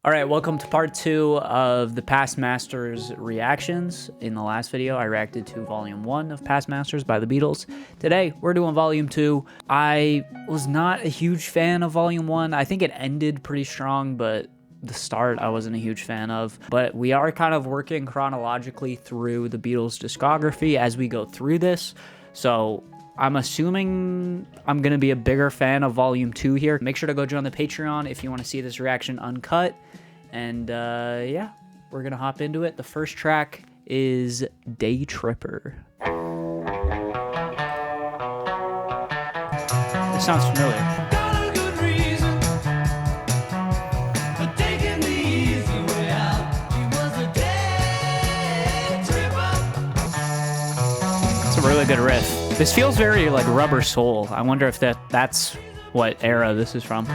All right, welcome to part 2 of the Past Masters reactions. In the last video, I reacted to Volume 1 of Past Masters by the Beatles. Today, we're doing Volume 2. I was not a huge fan of Volume 1. I think it ended pretty strong, but the start I wasn't a huge fan of. But we are kind of working chronologically through the Beatles' discography as we go through this. So I'm assuming I'm going to be a bigger fan of Volume 2 here. Make sure to go join the Patreon if you want to see this reaction uncut. And yeah, we're going to hop into it. The first track is Day Tripper. This sounds familiar. It's a really good riff. This feels very like Rubber Soul. I wonder if that's what era this is from.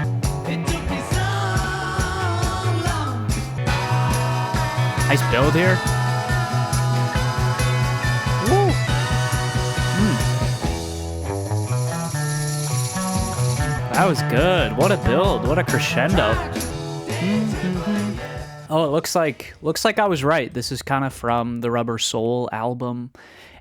Nice build here. Woo. That was good. What a build. What a crescendo. Oh, it looks like I was right. This is kind of from the Rubber Soul album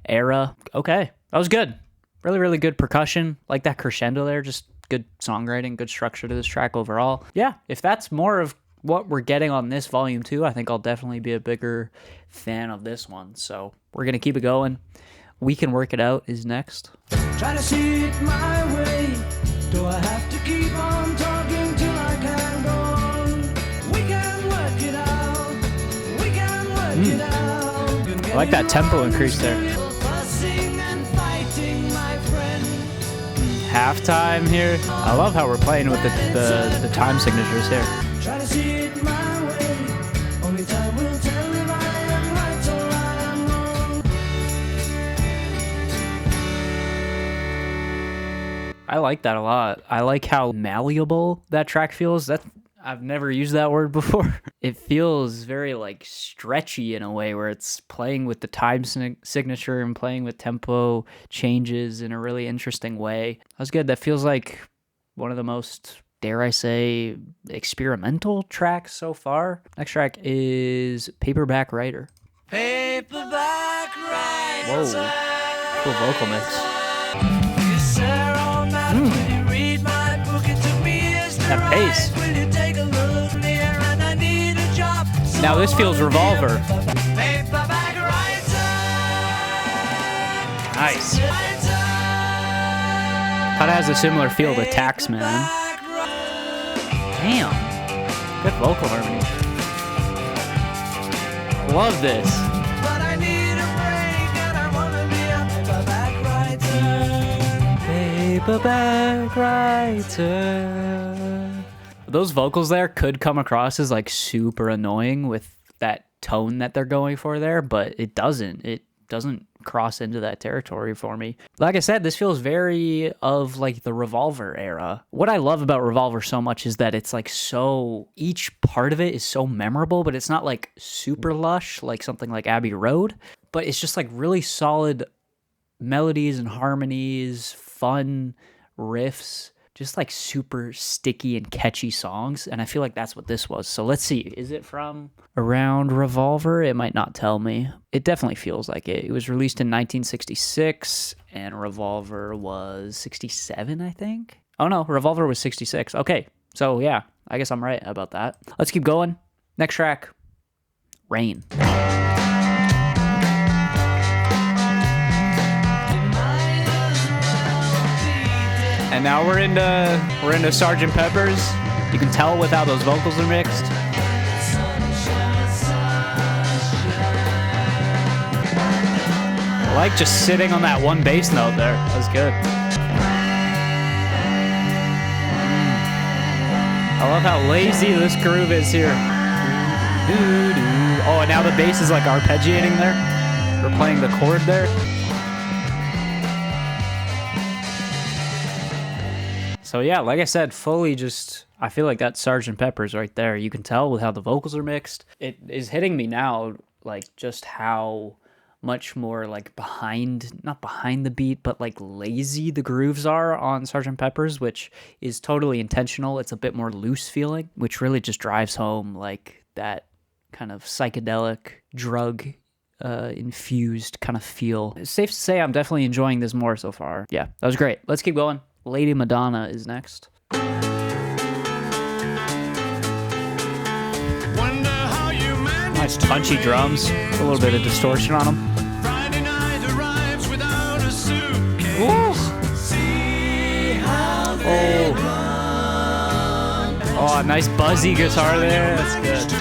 era. Okay. That was good. Really, really good percussion. Like that crescendo there. Just good songwriting, good structure to this track overall. Yeah, if that's more of what we're getting on this Volume 2, I think I'll definitely be a bigger fan of this one. So we're going to keep it going. We Can Work It Out is next. Try to see it my way. Do I have to keep on talking till I can go on? We can work it out. We can work it out. I like that tempo increase there. Halftime here. I love how we're playing with the time signatures here. Try to see it my way. Only time will tell if I am right or I am wrong. I like that a lot. I like how malleable that track feels. I've never used that word before. It feels very like stretchy in a way where it's playing with the time signature and playing with tempo changes in a really interesting way. That's good. That feels like one of the most, dare I say, experimental tracks so far. Next track is Paperback Writer. Paperback Writer. Whoa. Cool vocal mix. That bass. Now this feels Revolver. Nice. Kind of has a similar feel to Taxman. Damn. Good vocal harmony. Love this. Paperback Writer. Those vocals there could come across as like super annoying with that tone that they're going for there, but it doesn't. It doesn't cross into that territory for me. Like I said, this feels very of like the Revolver era. What I love about Revolver so much is that it's like so, each part of it is so memorable, but it's not like super lush like something like Abbey Road, but it's just like really solid melodies and harmonies, fun riffs, just like super sticky and catchy songs. And I feel like that's what this was. So let's see. Is it from around Revolver? It might not tell me. It definitely feels like it. It was released in 1966 and Revolver was 67, I think. Oh no, Revolver was 66. Okay. So yeah, I guess I'm right about that. Let's keep going. Next track, Rain. And now we're into Sgt. Pepper's. You can tell with how those vocals are mixed. I like just sitting on that one bass note there. That was good. I love how lazy this groove is here. Oh, and now the bass is like arpeggiating there. We're playing the chord there. So yeah, like I said, fully just, I feel like that's Sgt. Pepper's right there. You can tell with how the vocals are mixed. It is hitting me now, like just how much more like not behind the beat, but like lazy the grooves are on Sgt. Pepper's, which is totally intentional. It's a bit more loose feeling, which really just drives home like that kind of psychedelic drug infused kind of feel. It's safe to say I'm definitely enjoying this more so far. Yeah, that was great. Let's keep going. Lady Madonna is next. Nice punchy drums, a little bit of distortion on them. Oh, nice buzzy guitar there. That's good.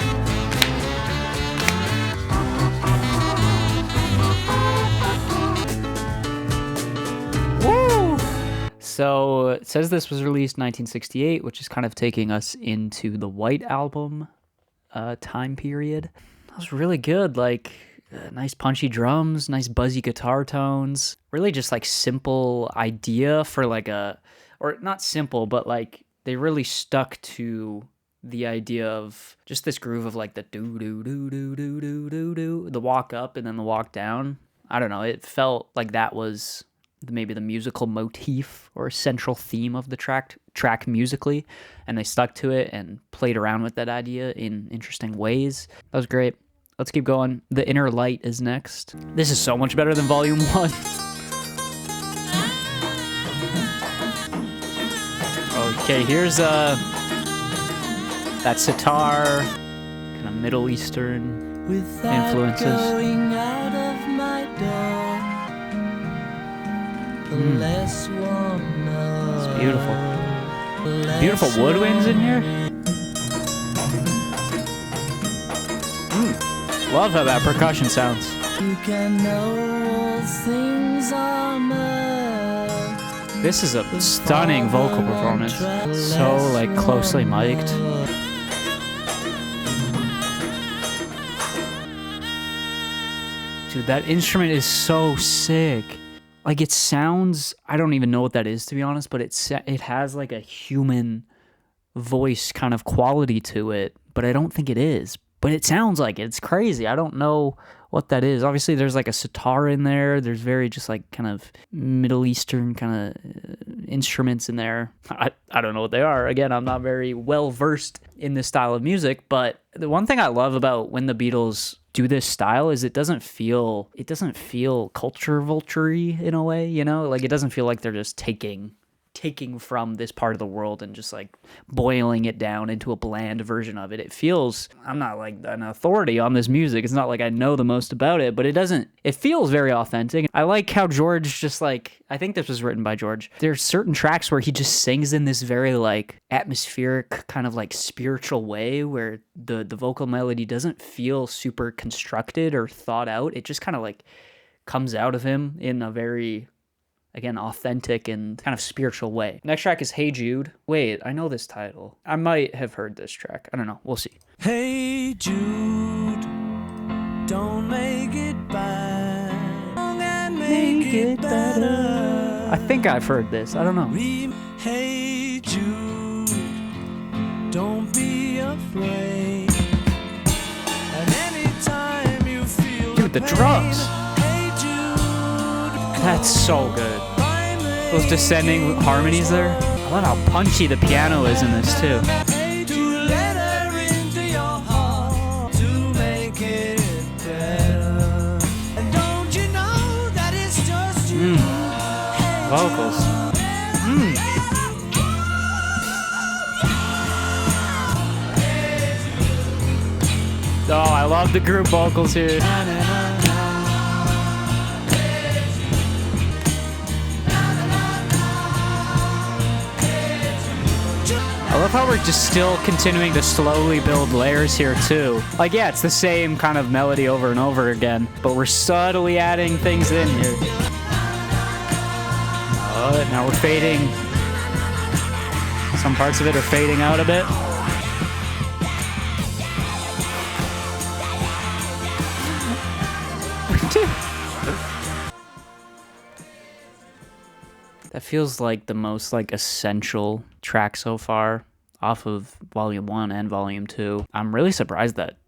Woo! So it says this was released 1968, which is kind of taking us into the White Album time period. That was really good. Like nice punchy drums, nice buzzy guitar tones. Really just like simple idea for like or not simple, but like they really stuck to the idea of just this groove of like the do do do do do do do do, the walk up and then the walk down. I don't know. It felt like that was maybe the musical motif or central theme of the track musically, and they stuck to it and played around with that idea in interesting ways. That was great. Let's keep going. The Inner Light is next. This is so much better than Volume 1. Okay, here's that sitar, kind of Middle Eastern influences. Going out of my door. Less one knows. It's beautiful. Beautiful woodwinds in here. Love how that percussion sounds. You can know all things on earth. This is a stunning vocal performance. So like closely mic'd. Dude, that instrument is so sick. Like it sounds, I don't even know what that is to be honest, but it has like a human voice kind of quality to it, but I don't think it is. But it sounds like it. It's crazy. I don't know what that is. Obviously, there's like a sitar in there. There's very just like kind of Middle Eastern kind of instruments in there. I don't know what they are. Again, I'm not very well versed in this style of music, but the one thing I love about when the Beatles do this style is it doesn't feel culture vulture-y in a way, you know? Like it doesn't feel like they're just taking from this part of the world and just like boiling it down into a bland version of it. It feels, I'm not like an authority on this music. It's not like I know the most about it, but it feels very authentic. I like how George just like, I think this was written by George. There's certain tracks where he just sings in this very like atmospheric kind of like spiritual way where the vocal melody doesn't feel super constructed or thought out. It just kind of like comes out of him in a very, again, authentic and kind of spiritual way. Next track is Hey Jude. Wait, I know this title. I might have heard this track. I don't know. We'll see. Hey Jude, don't make it bad. And make it better. I think I've heard this. I don't know. Hey Jude, don't be afraid. And anytime you feel Dude, the drums. Hey Jude, That's so good. Those descending harmonies there. I love how punchy the piano is in this too. to let her into your heart to make it better. And don't you know that it's just you? Hey, Vocals. Oh, I love the group vocals here. I love how we're just still continuing to slowly build layers here too. Like, yeah, it's the same kind of melody over and over again, but we're subtly adding things in here. Now we're fading. Some parts of it are fading out a bit. That feels like the most like essential track so far off of Volume 1 and Volume 2. I'm really surprised that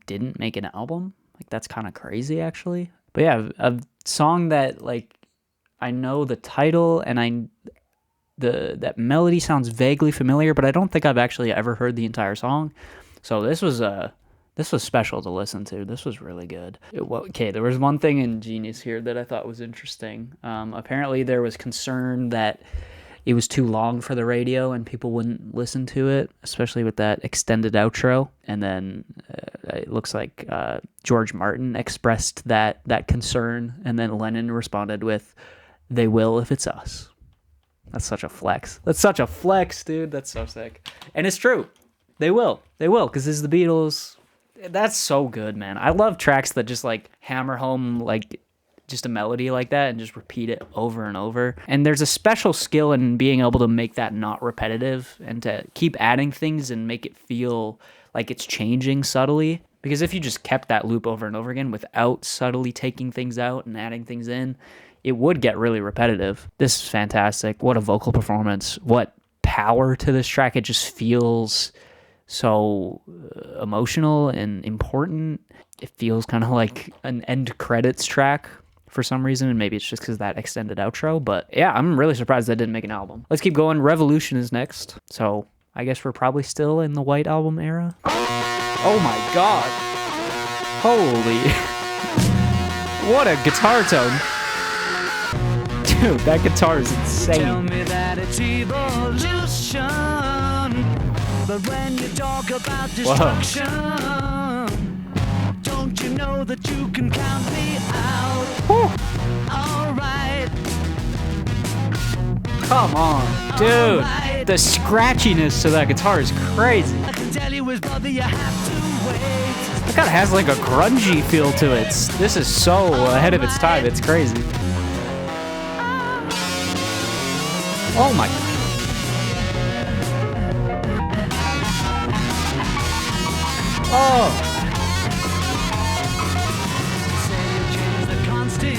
didn't make an album. Like that's kind of crazy actually. But yeah, a song that like I know the title and that melody sounds vaguely familiar, but I don't think I've actually ever heard the entire song. So this was special to listen to. This was really good. Okay, there was one thing in Genius here that I thought was interesting. Apparently there was concern that it was too long for the radio and people wouldn't listen to it, especially with that extended outro. And then it looks like George Martin expressed that concern, and then Lennon responded with, "They will if it's us." That's such a flex. That's such a flex, dude. That's so sick. And it's true. They will, because this is the Beatles. That's so good, man. I love tracks that just like hammer home like just a melody like that and just repeat it over and over. And there's a special skill in being able to make that not repetitive and to keep adding things and make it feel like it's changing subtly. Because if you just kept that loop over and over again without subtly taking things out and adding things in, it would get really repetitive. This is fantastic. What a vocal performance. What power to this track. It just feels so emotional and important. It feels kind of like an end credits track for some reason, and maybe it's just because of that extended outro. But yeah, I'm really surprised that didn't make an album. Let's keep going. Revolution is next. So I guess we're probably still in the White Album era. Oh my god. Holy. What a guitar tone. Dude, that guitar is insane. Tell me that it's evolution, but when you talk about destruction, don't you know that you can count me out? Alright. Come on, dude. The scratchiness to that guitar is crazy. I can tell you his brother, you have to wait. It kind of has like a grungy feel to it. This is so ahead of its time. It's crazy. Oh my. Oh.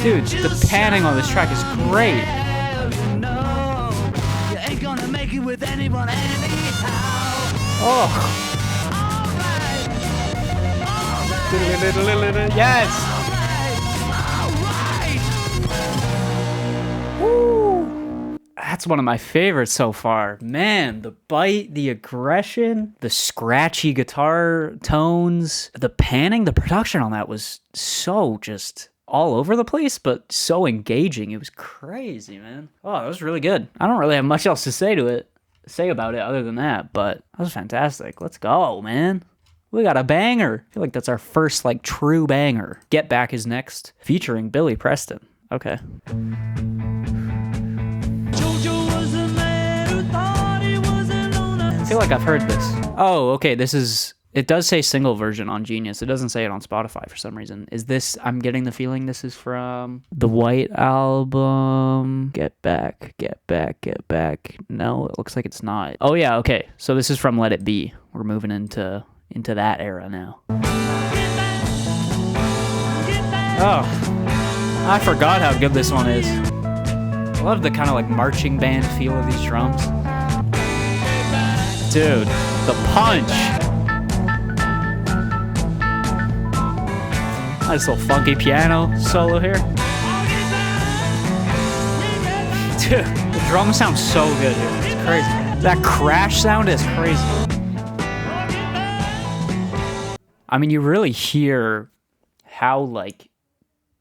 Dude, the panning on this track is great. You ain't gonna make it with anyone anyhow. Oh. Yes. Woo. That's one of my favorites so far. Man, the bite, the aggression, the scratchy guitar tones, the panning, the production on that was so just all over the place, but so engaging. It was crazy, man. Oh, that was really good. I don't really have much else to say about it other than that, but that was fantastic. Let's go, man. We got a banger. I feel like that's our first like true banger. Get Back is next, featuring Billy Preston. Okay. I feel like I've heard this. Oh, okay. It does say single version on Genius. It doesn't say it on Spotify for some reason. Is this, I'm getting the feeling this is from the White Album. Get Back, Get Back, Get Back. No, it looks like it's not. Oh yeah, okay. So this is from Let It Be. We're moving into that era now. Oh, I forgot how good this one is. I love the kind of like marching band feel of these drums. Dude, the punch. Nice little funky piano solo here. Dude, the drums sound so good here. It's crazy. That crash sound is crazy. I mean, you really hear how like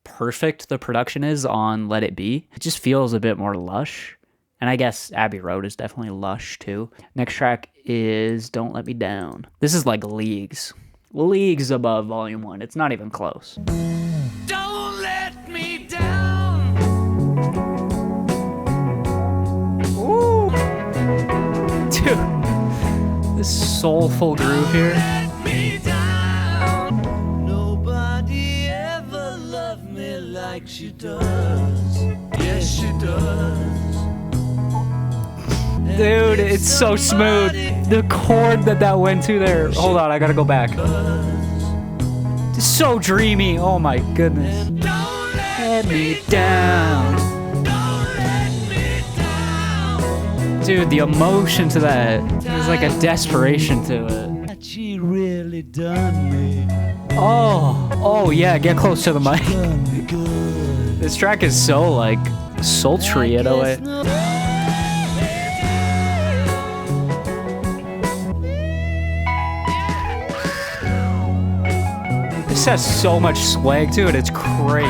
perfect the production is on Let It Be. It just feels a bit more lush. And I guess Abbey Road is definitely lush too. Next track is Don't Let Me Down. This is like leagues above Volume 1. It's not even close. Don't let me down. Ooh. Dude, this soulful groove here. Let me down. Nobody ever loved me like she does. Yes, she does. Dude, it's so smooth. The chord that went to there. Hold on, I gotta go back. It's so dreamy. Oh my goodness. Let me down. Dude, the emotion to that. There's like a desperation to it. She really done me. Oh yeah, get close to the mic. good. This track is so like sultry in a way. This has so much swag to it, it's crazy.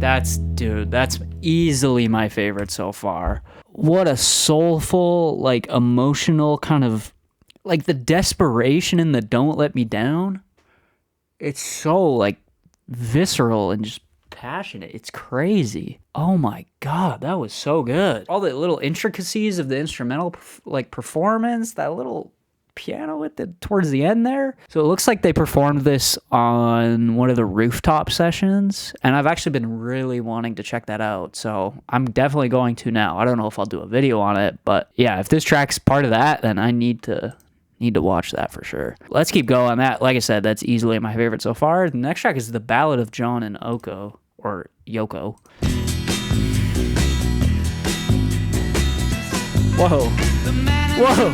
That's easily my favorite so far. What a soulful, like emotional kind of, like the desperation in the Don't Let Me Down. It's so like visceral and just passionate. It's crazy. Oh my God, that was so good. All the little intricacies of the instrumental like performance, that little piano at the towards the end there. So it looks like they performed this on one of the rooftop sessions, and I've actually been really wanting to check that out, so I'm definitely going to now. I don't know if I'll do a video on it, but yeah, if this track's part of that, then I need to watch that for sure. Let's keep going. That, like I said, that's easily my favorite so far. The next track is The Ballad of John and Oko, or Yoko. Whoa. Whoa.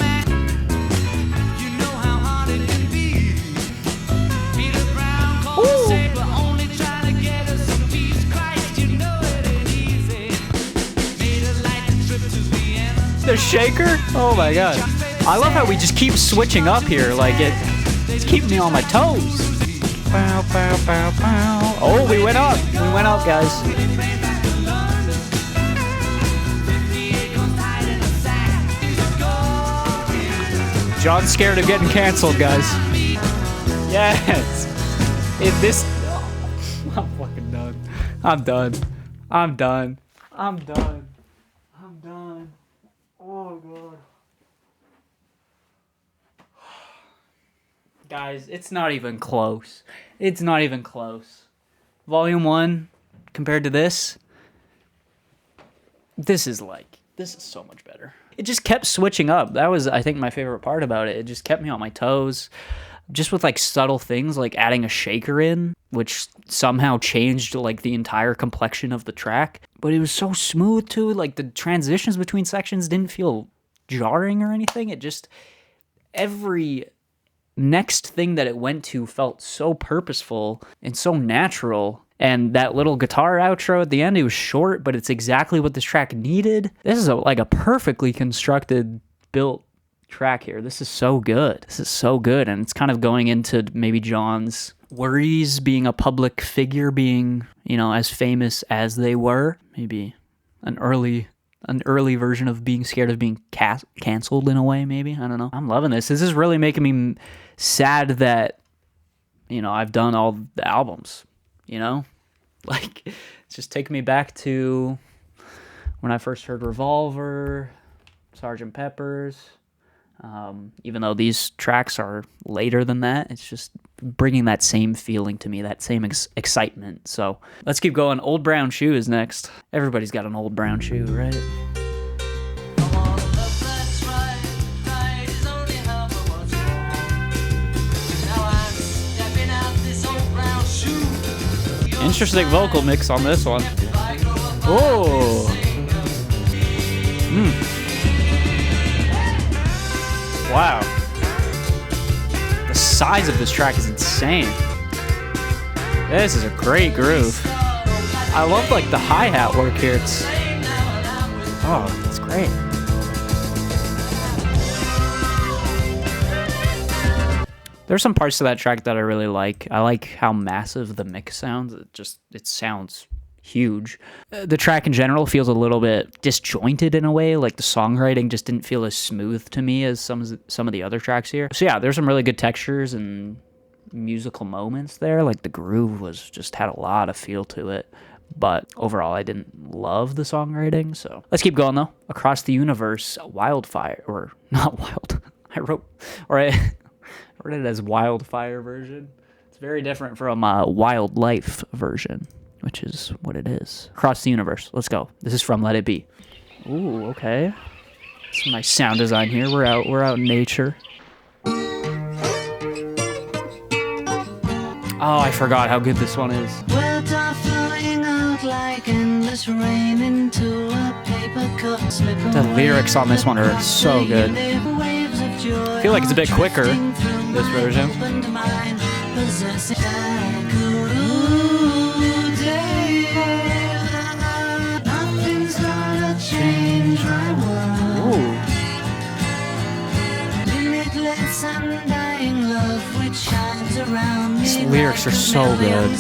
The shaker? Oh my God. I love how we just keep switching up here. Like it's keeping me on my toes. Bow, bow, bow, bow. Oh, we went up. We went up, guys. John's scared of getting canceled, guys. Yes. If this... I'm fucking done. I'm done. I'm done. I'm done. I'm done. Oh, God. Guys, it's not even close. It's not even close. Volume 1 compared to this is so much better. It just kept switching up. That was, I think, my favorite part about it. It just kept me on my toes. Just with like subtle things like adding a shaker in, which somehow changed like the entire complexion of the track. But it was so smooth too. Like the transitions between sections didn't feel jarring or anything. It just, every next thing that it went to felt so purposeful and so natural. And that little guitar outro at the end, it was short, but it's exactly what this track needed. This is like a perfectly constructed, built track here. This is so good. This is so good. And it's kind of going into maybe John's worries, being a public figure, being, as famous as they were. Maybe an early version of being scared of being canceled in a way, maybe. I don't know. I'm loving this. This is really making me sad that, I've done all the albums, Like, it's just taking me back to when I first heard Revolver, Sgt. Pepper's. Even though these tracks are later than that, it's just bringing that same feeling to me, that same excitement. So let's keep going. Old Brown Shoe is next. Everybody's got an old brown shoe, right? Interesting vocal mix on this one. Oh. Wow. The size of this track is insane. This is a great groove. I love like the hi-hat work here. It's great. There's some parts to that track that I really like. I like how massive the mix sounds. It sounds huge. The track in general feels a little bit disjointed in a way. Like the songwriting just didn't feel as smooth to me as some of the other tracks here. So yeah, there's some really good textures and musical moments there. Like the groove had a lot of feel to it. But overall, I didn't love the songwriting. So let's keep going though. Across the Universe, Wildfire, or not Wild. I wrote it as Wildfire version. It's very different from Wildlife version, which is what it is. Across the Universe. Let's go. This is from Let It Be. Ooh, okay. Some nice sound design here. We're out in nature. Oh, I forgot how good this one is. Words are flowing out like endless rain into a paper cup. The lyrics on this one are so good. I feel like it's a bit quicker, this version. possessing nothing's gonna change my world. Limitless undying love which shines around me. These lyrics are so good.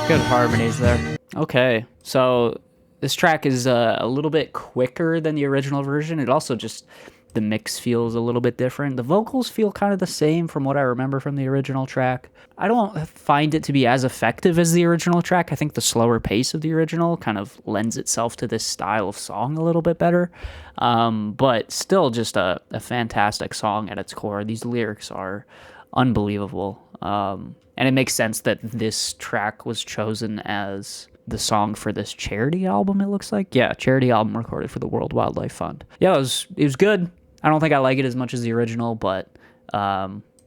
Good harmonies there. Okay, so this track is a little bit quicker than the original version. It also just, the mix feels a little bit different. The vocals feel kind of the same from what I remember from the original track. I don't find it to be as effective as the original track. I think the slower pace of the original kind of lends itself to this style of song a little bit better. But still just a fantastic song at its core. These lyrics are unbelievable. And it makes sense that this track was chosen as the song for this charity album, it looks like. Yeah, charity album recorded for the World Wildlife Fund. Yeah, it was good. I don't think I like it as much as the original, but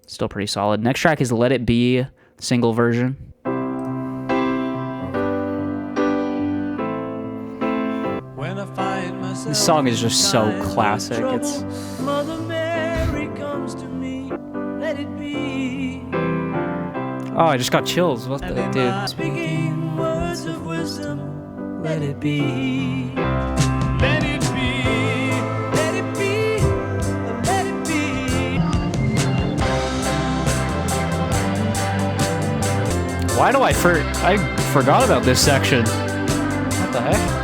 still pretty solid. Next track is Let It Be, single version. When I find myself This song is just so classic. It's Mother Mary comes to me, let it be. oh, I just got chills. What the dude? Speaking words of wisdom, let it be. Let it be, let it be, let it be. Why do I forgot about this section? What the heck?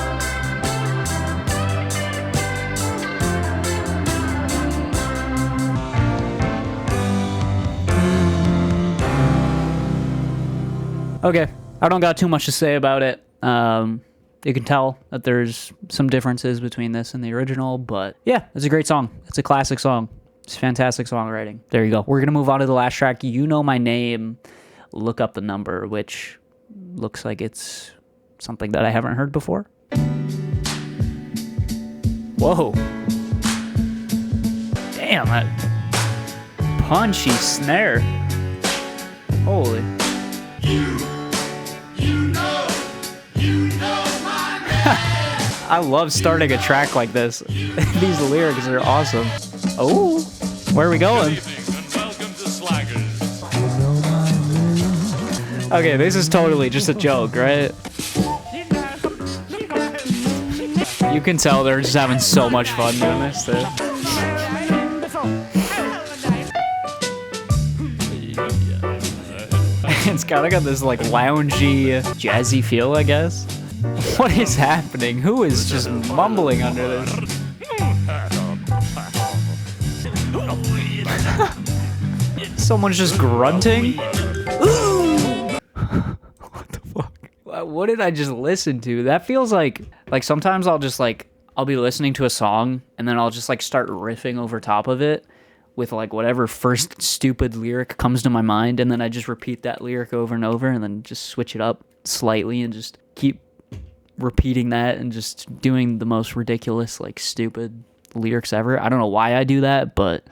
Okay, I don't got too much to say about it. You can tell that there's some differences between this and the original, but yeah, it's a great song. It's a classic song. It's fantastic songwriting. There you go. We're going to move on to the last track. You Know My Name, Look Up the Number, which looks like it's something that I haven't heard before. Whoa. Damn, that punchy snare. Holy. I love starting a track like this. These lyrics are awesome. Oh, where are we going? Okay, this is totally just a joke, right? You can tell they're just having so much fun doing this, dude. It's kind of got this like loungy, jazzy feel, I guess. What is happening? Who is just mumbling under this? Someone's just grunting? What the fuck? What did I just listen to? That feels like sometimes I'll be listening to a song and then I'll just like start riffing over top of it with like whatever first stupid lyric comes to my mind, and then I just repeat that lyric over and over and then just switch it up slightly and just keep repeating that and just doing the most ridiculous, like stupid lyrics ever. I don't know why I do that, but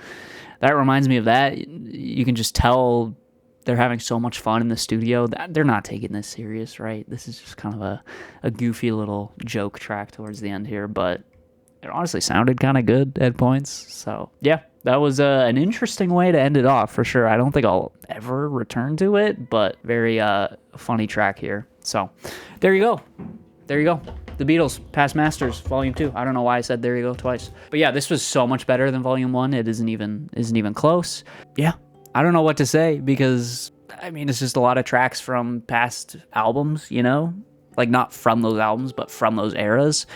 that reminds me of that. You can just tell they're having so much fun in the studio that they're not taking this serious, right? This is just kind of a goofy little joke track towards the end here, but it honestly sounded kind of good at points. So yeah, that was an interesting way to end it off for sure. I don't think I'll ever return to it, but very funny track here. So there you go. There you go. The Beatles, Past Masters, Volume 2. I don't know why I said there you go twice. But yeah, this was so much better than Volume 1. It isn't even close. Yeah, I don't know what to say because, I mean, it's just a lot of tracks from past albums, you know? Like, not from those albums, but from those eras.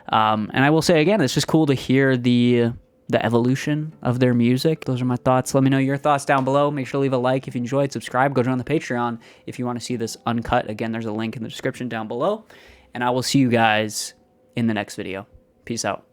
And I will say again, it's just cool to hear the evolution of their music. Those are my thoughts. Let me know your thoughts down below. Make sure to leave a like if you enjoyed. Subscribe. Go join the Patreon if you want to see this uncut. Again, there's a link in the description down below. And I will see you guys in the next video. Peace out.